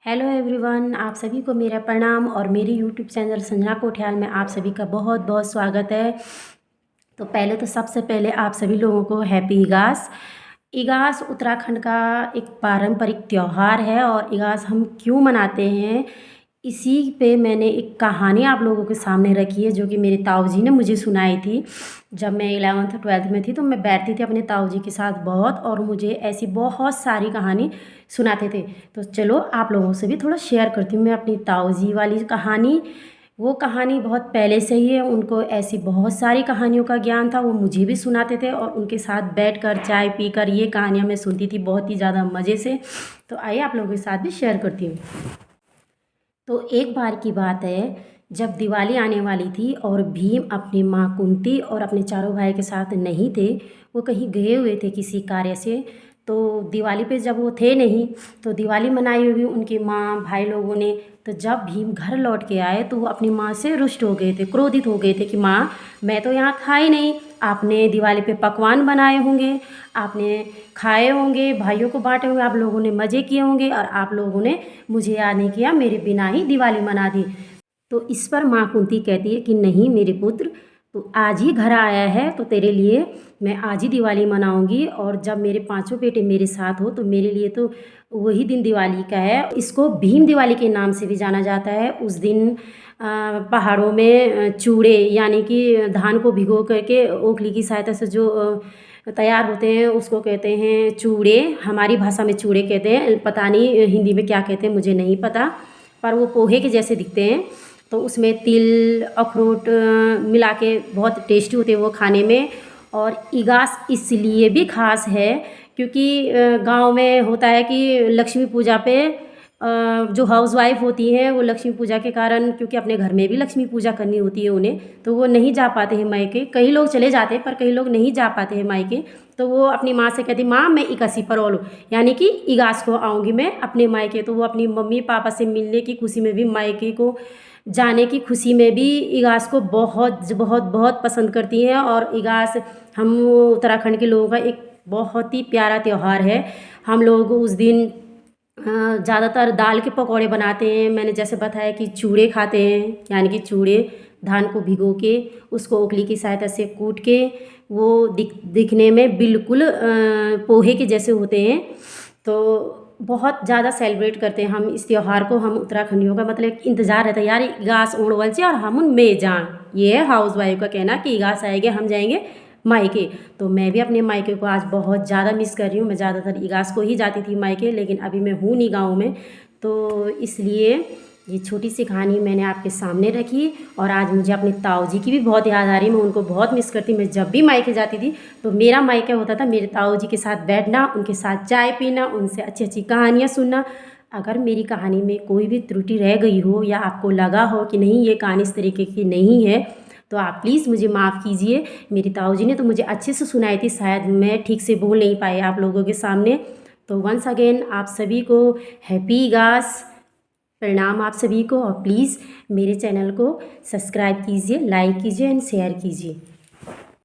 Hello everyone, आप सभी को मेरा प्रणाम और मेरे यूट्यूब चैनल संजना कोठियाल में आप सभी का बहुत बहुत स्वागत है। तो पहले तो सबसे पहले आप सभी लोगों को हैप्पी इगास। इगास उत्तराखंड का एक पारंपरिक त्यौहार है और इगास हम क्यों मनाते हैं, इसी पे मैंने एक कहानी आप लोगों के सामने रखी है जो कि मेरे ताऊ जी ने मुझे सुनाई थी। जब मैं 11th-12th में थी तो मैं बैठती थी अपने ताऊ जी के साथ बहुत, और मुझे ऐसी बहुत सारी कहानी सुनाते थे। तो चलो आप लोगों से भी थोड़ा शेयर करती हूँ मैं अपनी ताऊ जी वाली कहानी। वो कहानी बहुत पहले से ही है, उनको ऐसी बहुत सारी कहानियों का ज्ञान था, वो मुझे भी सुनाते थे और उनके साथ बैठकर चाय पीकर ये कहानियाँ मैं सुनती थी बहुत ही ज़्यादा मज़े से। तो आइए आप लोगों के साथ भी शेयर करती हूँ। तो एक बार की बात है, जब दिवाली आने वाली थी और भीम अपनी माँ कुंती और अपने चारों भाई के साथ नहीं थे, वो कहीं गए हुए थे किसी कार्य से। तो दिवाली पे जब वो थे नहीं तो दिवाली मनाई होगी उनकी माँ भाई लोगों ने। तो जब भीम घर लौट के आए तो वो अपनी माँ से रुष्ट हो गए थे, क्रोधित हो गए थे कि माँ, मैं तो यहाँ था ही नहीं, आपने दिवाली पे पकवान बनाए होंगे, आपने खाए होंगे, भाइयों को बांटे होंगे, आप लोगों ने मज़े किए होंगे और आप लोगों ने मुझे याद नहीं किया, मेरे बिना ही दिवाली मना दी। तो इस पर माँ कुंती कहती है कि नहीं मेरे पुत्र, तो आज ही घर आया है तो तेरे लिए मैं आज ही दिवाली मनाऊंगी, और जब मेरे पांचों बेटे मेरे साथ हो तो मेरे लिए तो वही दिन दिवाली का है। इसको भीम दिवाली के नाम से भी जाना जाता है। उस दिन पहाड़ों में चूड़े यानी कि धान को भिगो करके ओखली की सहायता से जो तैयार होते हैं उसको कहते हैं चूड़े। हमारी भाषा में चूड़े कहते हैं, पता नहीं हिंदी में क्या कहते हैं मुझे नहीं पता, पर वो पोहे के जैसे दिखते हैं। तो उसमें तिल अखरोट मिला के बहुत टेस्टी होते हैं वो खाने में। और इगास इसलिए भी ख़ास है क्योंकि गांव में होता है कि लक्ष्मी पूजा पे जो हाउसवाइफ होती हैं वो लक्ष्मी पूजा के कारण, क्योंकि अपने घर में भी लक्ष्मी पूजा करनी होती है उन्हें, तो वो नहीं जा पाते हैं मायके। कई लोग चले जाते हैं पर कई लोग नहीं जा पाते हैं मायके। तो वो अपनी माँ से कहती, माँ मैं इक्कासी पर ओलूँ, यानी कि इगास को आऊँगी मैं अपने मायके। तो वो अपनी मम्मी पापा से मिलने की खुशी में भी, मायके को जाने की खुशी में भी इगास को बहुत बहुत बहुत पसंद करती हैं। और इगास हम उत्तराखंड के लोगों का एक बहुत ही प्यारा त्यौहार है। हम लोग उस दिन ज़्यादातर दाल के पकौड़े बनाते हैं। मैंने जैसे बताया कि चूड़े खाते हैं, यानी कि चूड़े धान को भिगो के उसको ओखली की सहायता से कूट के वो दिखने में बिल्कुल पोहे के जैसे होते हैं। तो बहुत ज़्यादा सेलिब्रेट करते हैं हम इस त्यौहार को। हम उत्तराखंडियों का मतलब एक इंतज़ार रहता है, यार इगास ओणवल से और हम उन में जान। ये है हाउस वाइफ का कहना कि इगास आएंगे हम जाएंगे मायके। तो मैं भी अपने मायके को आज बहुत ज़्यादा मिस कर रही हूँ। मैं ज़्यादातर इगास को ही जाती थी मायके, लेकिन अभी मैं हूँ नहीं गाँव में, तो इसलिए ये छोटी सी कहानी मैंने आपके सामने रखी। और आज मुझे अपने ताऊ जी की भी बहुत याद आ रही है, मैं उनको बहुत मिस करती। मैं जब भी मायके जाती थी तो मेरा मायका होता था मेरे ताऊ जी के साथ बैठना, उनके साथ चाय पीना, उनसे अच्छी अच्छी कहानियाँ सुनना। अगर मेरी कहानी में कोई भी त्रुटि रह गई हो या आपको लगा हो कि नहीं ये कहानी इस तरीके की नहीं है, तो आप प्लीज़ मुझे माफ़ कीजिए। मेरी ताऊ जी ने तो मुझे अच्छे से सुनाई थी, शायद मैं ठीक से बोल नहीं पाई आप लोगों के सामने। तो वंस अगेन आप सभी को हैप्पी इगास, प्रणाम आप सभी को। और प्लीज़ मेरे चैनल को सब्सक्राइब कीजिए, लाइक कीजिए एंड शेयर कीजिए।